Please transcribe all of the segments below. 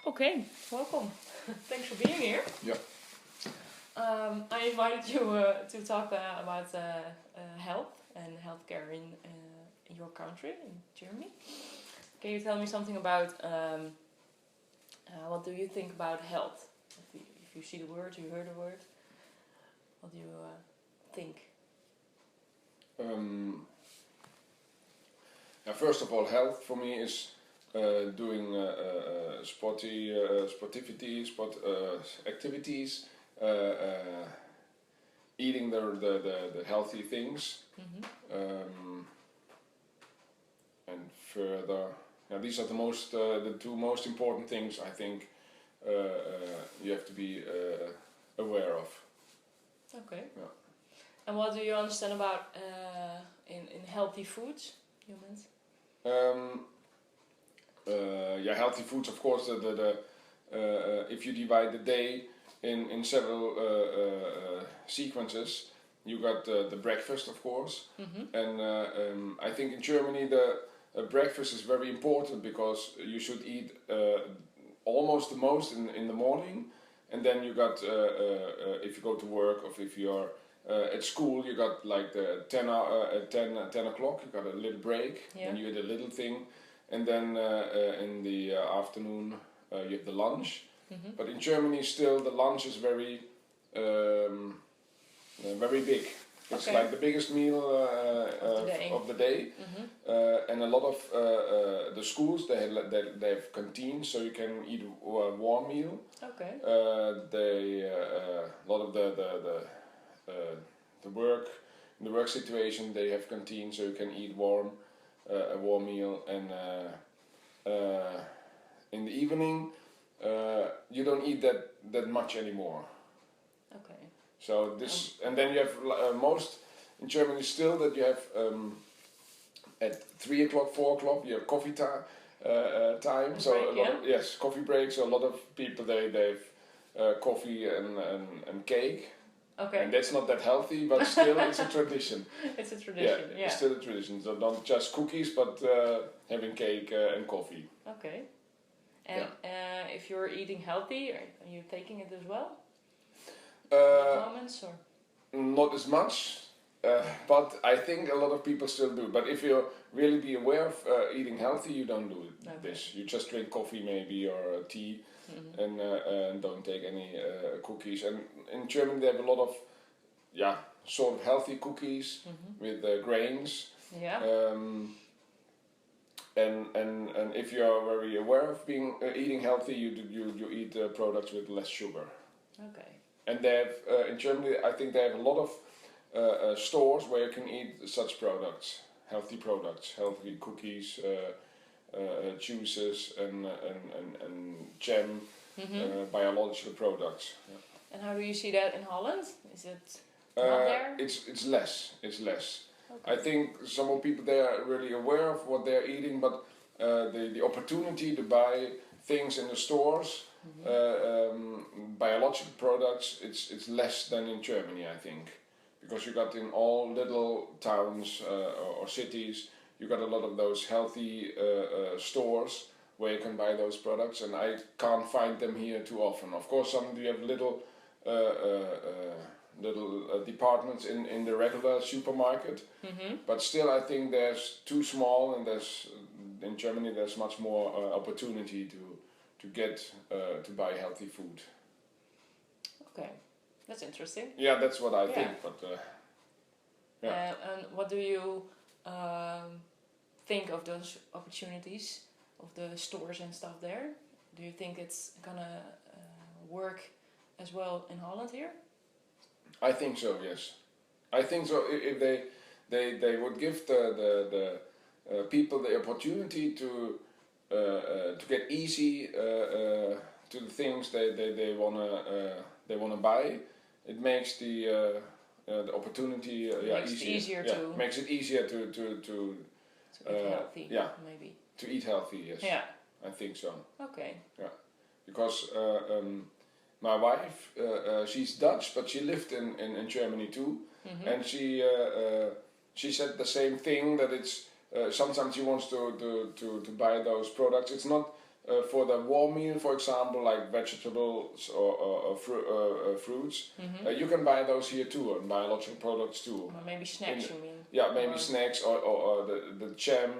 Okay, welcome. Thanks for being here. Yeah. I invited you to talk about health and healthcare in your country, in Germany. Can you tell me something about what do you think about health? If you see the word, you heard the word, what do you think? First of all, health for me is doing activities, eating the healthy things, and further. These are the two most important things I think you have to be aware of. Okay. Yeah. And what do you understand about in healthy foods, humans? Healthy foods, of course. If you divide the day in several sequences, you got the breakfast, of course, and I think in Germany the breakfast is very important because you should eat almost the most in the morning, and then you got if you go to work or if you are at school, you got like the 10 o'clock, you got a little break, and you eat a little thing, and then in the afternoon you have the lunch. But in Germany still the lunch is very big. It's like the biggest meal of the day. And a lot of the schools they have canteens, so you can eat a warm meal. Okay. A lot of the work situation they have canteens, so you can eat a warm meal, and in the evening you don't eat that much anymore. Okay. So this, and then you have most in Germany still that you have at 3 o'clock, 4 o'clock you have coffee time. So break, coffee breaks. So a lot of people they have coffee and cake. Okay. And that's not that healthy, but still it's a tradition. It's a tradition. Yeah. It's still a tradition. So not just cookies, but having cake and coffee. Okay. And if you're eating healthy, are you taking it as well? Moments or? Not as much, but I think a lot of people still do. But if you really be aware of eating healthy, you don't do this. You just drink coffee maybe or tea, and don't take any cookies. And in Germany they have a lot of sort of healthy cookies with grains. Yeah. And if you are very aware of eating healthy, you eat products with less sugar. Okay. And they have in Germany, I think they have a lot of stores where you can eat such products, healthy cookies, juices, and jam, biological products. Yeah. And how do you see that in Holland? Is it not there? It's less. Okay. I think some more people they are really aware of what they're eating, but the opportunity to buy things in the stores. Biological products, it's less than in Germany, I think, because you got in all little towns or cities, you got a lot of those healthy stores where you can buy those products, and I can't find them here too often. Of course, some you have little departments in the regular supermarket, but still I think there's too small, and in Germany there's much more opportunity to get to buy healthy food. Okay, that's interesting. Yeah, that's what I think. But and what do you think of those opportunities of the stores and stuff there? Do you think it's gonna work as well in Holland here? I think so. Yes, I think so. If they would give the people the opportunity to get easy to the things they wanna buy, it makes the opportunity easier. Makes it easier to eat healthy. Maybe to eat healthy. Yes. Yeah. I think so. Okay. Yeah, because my wife she's Dutch, but she lived in Germany too, and she said the same thing, that it's sometimes she wants to buy those products. It's not for the warm meal, for example, like vegetables or fruits, you can buy those here too, and biological products too. Or maybe snacks, you mean? Yeah, maybe snacks or the jam,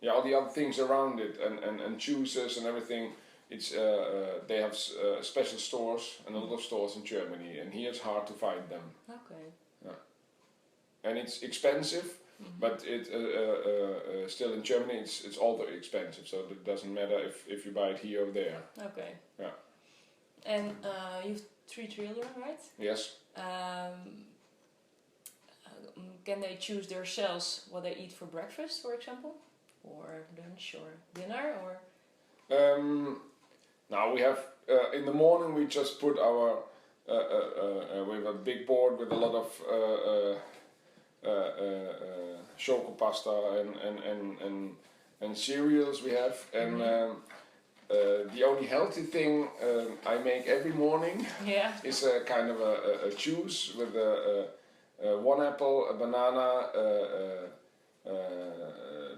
yeah, all the other things around it, and juices and everything. It's they have special stores and a lot of stores in Germany, and here it's hard to find them. Okay. Yeah, and it's expensive, but it still in Germany it's all very expensive, so it doesn't matter if you buy it here or there. Okay. Yeah. And you have 3 children, right? Yes. Can they choose themselves what they eat for breakfast, for example, or lunch or dinner, or? Now we have in the morning we just put our we have a big board with a lot of choco pasta and cereals we have, and the only healthy thing I make every morning is a kind of a juice with one apple, a banana,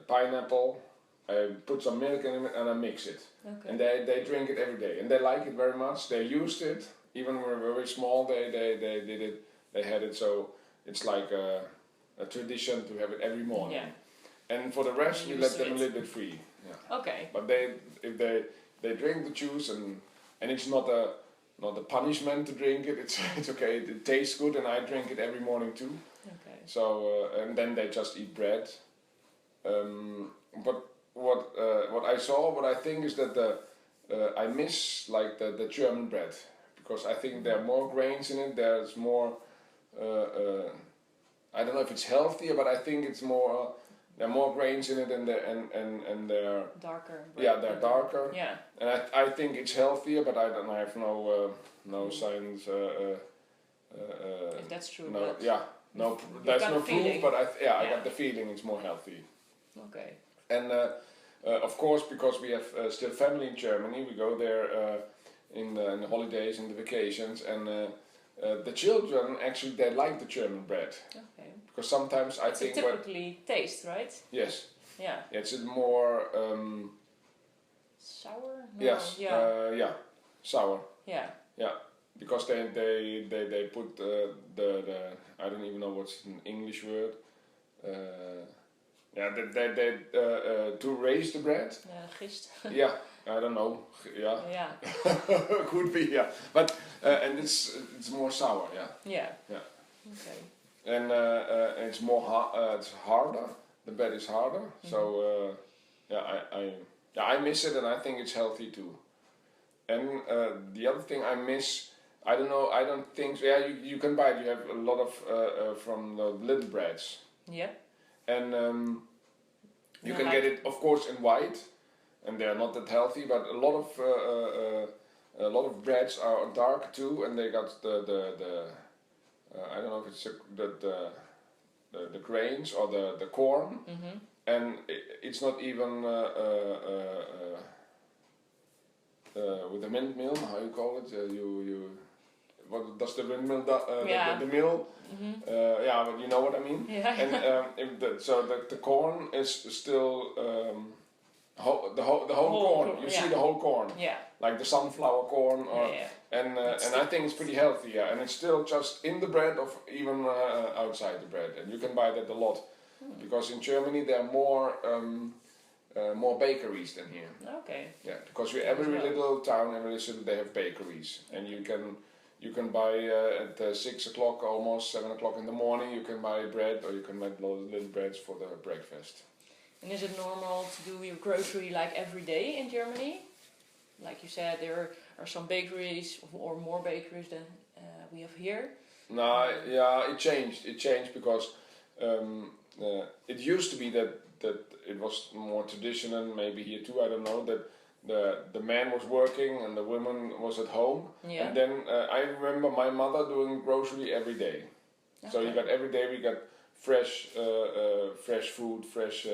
pineapple. I put some milk in it and I mix it. Okay. And they drink it every day, and they like it very much. They used it even when we were very small. They did it. They had it, so it's like a tradition to have it every morning. Yeah. And for the rest, we let them a little bit free. Yeah. Okay. But if they drink the juice, and it's not a punishment to drink it. It's okay. It tastes good, and I drink it every morning too. Okay. So and then they just eat bread. But what I saw, what I think is that I miss like the German bread, because I think there are more grains in it. There's more. I don't know if it's healthier, but I think it's more. There are more grains in it, and they're darker. Bread. Yeah, they're darker. Yeah. And I think it's healthier, but I have no science. If that's true. No, yeah, no. There's no proof, but I got the feeling it's more healthy. Okay. And of course, because we have still family in Germany, we go there in the holidays, in the vacations, and the children actually they like the German bread. Okay. Because sometimes I think it's typically taste, right? Yes. Yeah. It's more sour. No. Yes. Yeah. Sour. Yeah. Yeah. Because they put the I don't even know what's an English word. Yeah, they to raise the bread. Gist. Yeah, I don't know. Yeah. Yeah. Could be. Yeah, but and it's more sour. Yeah. Yeah. Yeah. Okay. And it's more it's harder. The bread is harder. So I miss it, and I think it's healthy too. And the other thing I miss. I don't know. I don't think. Yeah, you can buy it. You have a lot of from the little breads. Yeah. And you can get it, of course, in white, and they are not that healthy. But a lot of breads are dark too, and they got the I don't know if it's the grains or the corn, and it's not even with the windmill. How you call it? What does the windmill the mill? Yeah, but you know what I mean. Yeah. And so the corn is still the whole corn. You see the whole corn. Yeah. Like the sunflower corn, or and I think it's pretty healthy. Yeah, and it's still just in the bread, or even outside the bread, and you can buy that a lot, because in Germany there are more bakeries than here. Okay. Yeah, because every little town, every city, they have bakeries, and you can buy at 6 o'clock, almost 7 o'clock in the morning. You can buy bread, or you can buy little breads for the breakfast. And is it normal to do your grocery like every day in Germany? Like you said, there are some bakeries or more bakeries than we have here. No, yeah, it changed. It changed because it used to be that it was more traditional, maybe here too, I don't know, that the man was working and the woman was at home. Yeah. And then I remember my mother doing grocery every day. Okay. So you got every day we got fresh food, fresh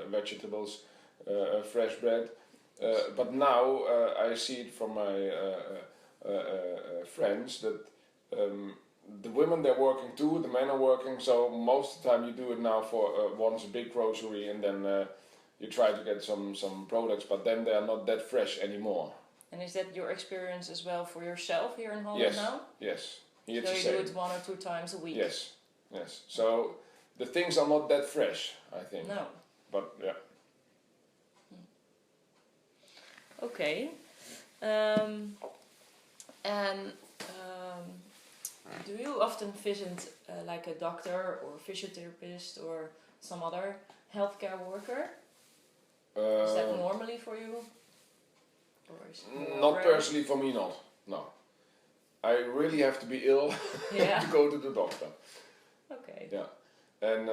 vegetables, fresh bread. But now I see it from my friends that the women, they're working too, the men are working, so most of the time you do it now for once a big grocery, and then you try to get some products, but then they are not that fresh anymore. And is that your experience as well for yourself here in Holland Yes, now? yes. Here So it's you the do same. it 1 or 2 times a week? Yes, yes. So the things are not that fresh, I think. No. But yeah. Okay. And do you often visit like a doctor or physiotherapist or some other healthcare worker? Is that normally for you? Or is it more Not rare? personally for me, not. No. I really have to be ill Yeah. to go to the doctor. Okay. Yeah. And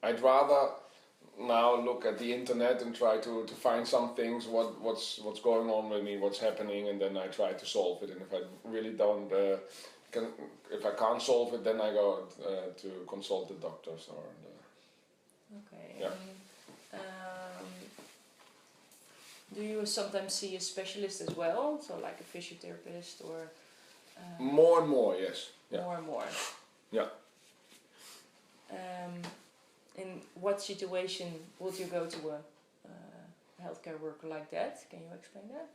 I'd rather now look at the internet and try to find some things, what's going on with me, what's happening, and then I try to solve it. And if I really don't, if I can't solve it, then I go to consult the doctors or. Okay. Yeah. Do you sometimes see a specialist as well? So like a physiotherapist or More and more, yes. Yeah. more and more? Yeah. In what situation would you go to a healthcare worker like that? Can you explain that?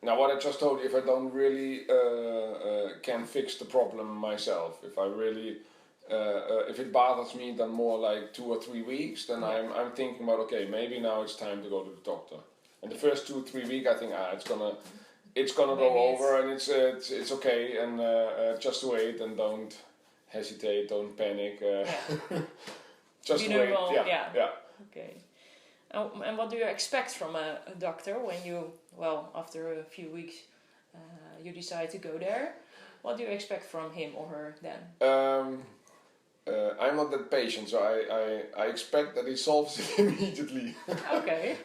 Now, what I just told you, if I don't really can fix the problem myself, if I really, if it bothers me, then more like 2 or 3 weeks, then Yeah. I'm thinking about, okay, maybe now it's time to go to the doctor. And the first 2 or 3 weeks, I think, it's gonna go Maybe over, and it's okay, and just wait and don't hesitate, don't panic. Just Be wait. normal, Yeah. yeah. Okay. And what do you expect from a doctor when you, well, after a few weeks, you decide to go there? What do you expect from him or her then? I'm not that patient, so I expect that he solves it immediately. Okay.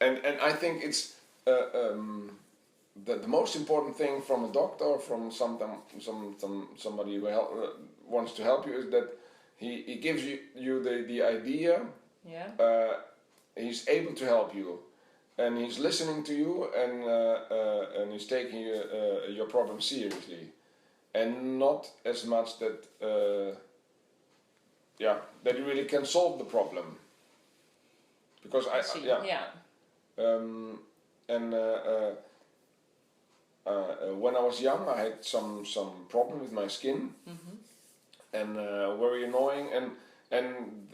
and I think it's the most important thing from a doctor or from somebody who wants to help you is that he gives you the idea. Yeah. He's able to help you, and he's listening to you, and he's taking your problem seriously, and not as much that that you really can solve the problem. Because I see. yeah. Yeah. When I was young, I had some problem with my skin, and very annoying, and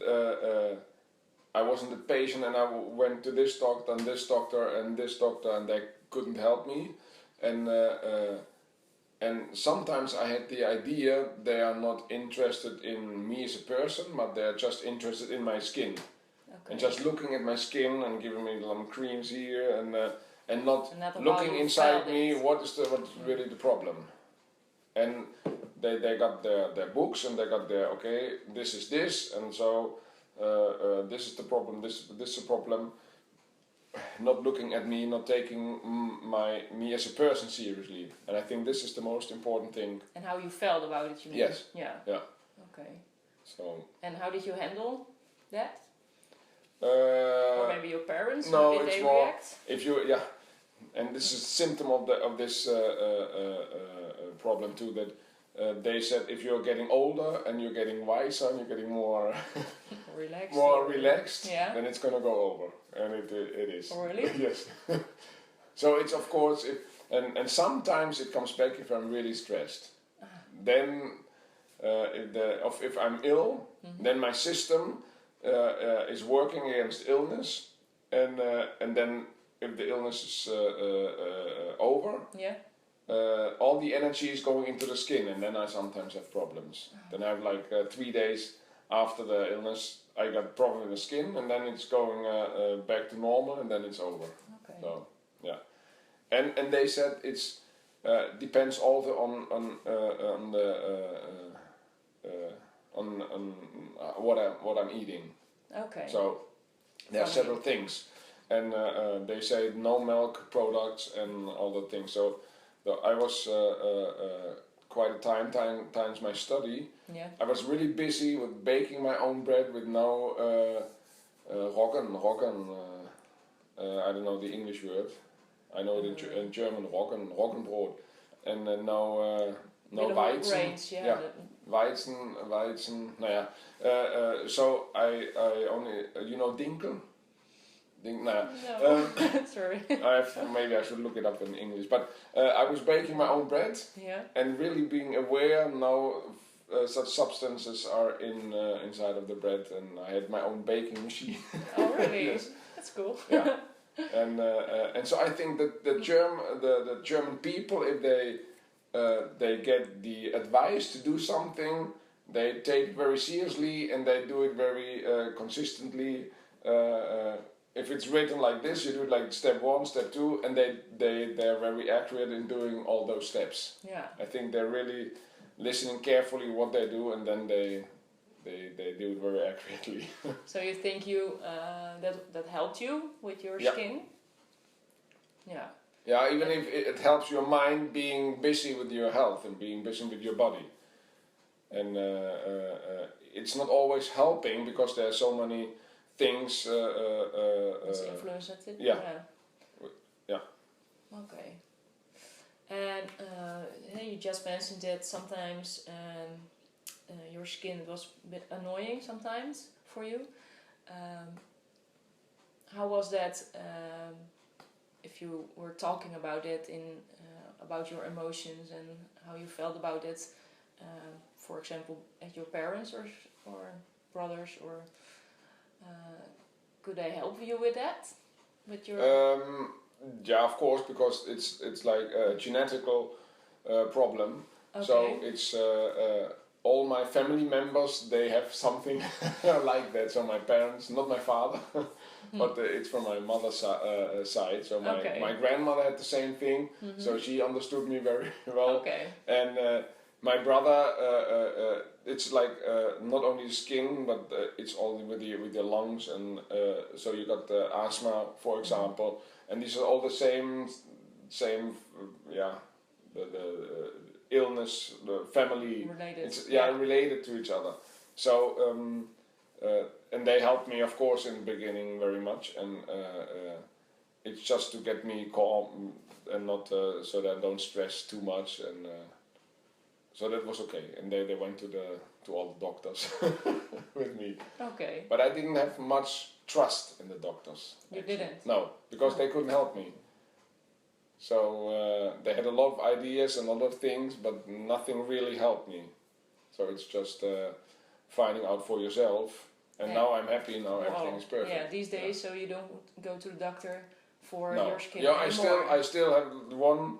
I wasn't a patient, and I went to this doctor and this doctor and this doctor, and they couldn't help me, and sometimes I had the idea they are not interested in me as a person, but they are just interested in my skin. Okay. And just looking at my skin and giving me some creams here, and not And not looking how you inside felt me, it. what's really the problem. And they got their books, and they got their, okay, this is this, and so this is the problem, this is the problem. Not looking at me, not taking me as a person seriously. And I think this is the most important thing. And how you felt about it, you mean? Yes. Yeah. Yeah. Okay. So. And how did you handle that? Or Or maybe your parents? no, how did it's they more react? if you and this is a symptom of this problem too, that they said if you're getting older and you're getting wiser and you're getting more relaxed, Yeah. then it's gonna go over, and it is. Oh, really? Yes. So it's, of course, and sometimes it comes back if I'm really stressed. Then if I'm ill, then my system is working against illness, and then if the illness is over, Yeah. all the energy is going into the skin, and then I sometimes have problems. Then I have like 3 days after the illness, I got problem in the skin, and then it's going back to normal, and then it's over. Okay. So yeah, and they said it's depends also on what I'm eating. Okay. So there are Funny. several things, and they say no milk products and all the things. So I was quite a times my study. Yeah. I was really busy with baking my own bread with no roggen. I don't know the English word. I know it in German, Roggenbrot, and no bit of Weizen. range, yeah. Yeah. Weizen, naja. So I only, you know Dinkel? No, sorry. Maybe I should look it up in English. But I was baking my own bread, Yeah. and really being aware now such substances are inside of the bread, and I had my own baking machine. Oh, really? Yes. That's cool. Yeah. And so I think that the German people, if they get the advice to do something, they take it very seriously and they do it very consistently. If it's written like this, you do it like step 1, step 2, and they're very accurate in doing all those steps. Yeah. I think they're really listening carefully what they do, and then they do it very accurately. So you think you that helped you with your skin? Yeah. Yeah, even if it helps your mind being busy with your health and being busy with your body. And it's not always helping because there are so many things. Influence it? Yeah. Yeah. Okay. And you just mentioned that sometimes your skin was a bit annoying sometimes for you. How was that? If you were talking about it about your emotions and how you felt about it, for example, at your parents or brothers, or could they help you with that? With your yeah, of course, because it's like a genetical problem. okay. So it's all my family members, they have something like that. So my parents, not my father, but it's from my mother's side. So my grandmother had the same thing, so she understood me very well. Okay. And my brother, it's like not only the skin, but it's all with the lungs, and so you got asthma, for example, and these are all the same, yeah, the illness, the family related. It's, related to each other. So and they helped me, of course, in the beginning very much, and it's just to get me calm and not so that I don't stress too much, and so that was okay. And they went to all the doctors with me. Okay. But I didn't have much trust in the doctors. You didn't? No, because they couldn't help me. So they had a lot of ideas and a lot of things, but nothing really helped me. So it's just finding out for yourself. And now I'm happy. Now everything is perfect. Yeah, these days, so you don't go to the doctor for your skin Yeah, anymore. I still have one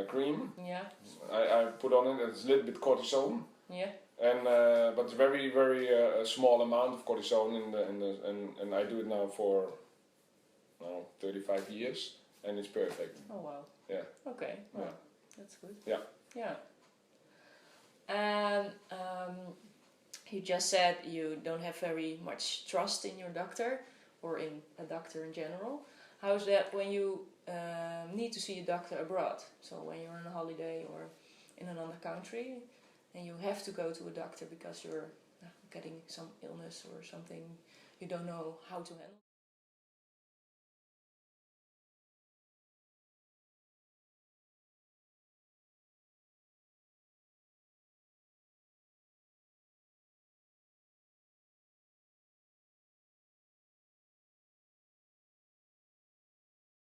cream. Yeah. I put on it. It's a little bit cortisone. Yeah. And but it's very a small amount of cortisone and I do it now for 35 years, and it's perfect. Oh wow. Yeah. Okay. Well, that's good. Yeah. Yeah. And you just said you don't have very much trust in your doctor or in a doctor in general. How is that when you need to see a doctor abroad? So when you're on a holiday or in another country and you have to go to a doctor because you're getting some illness or something you don't know how to handle?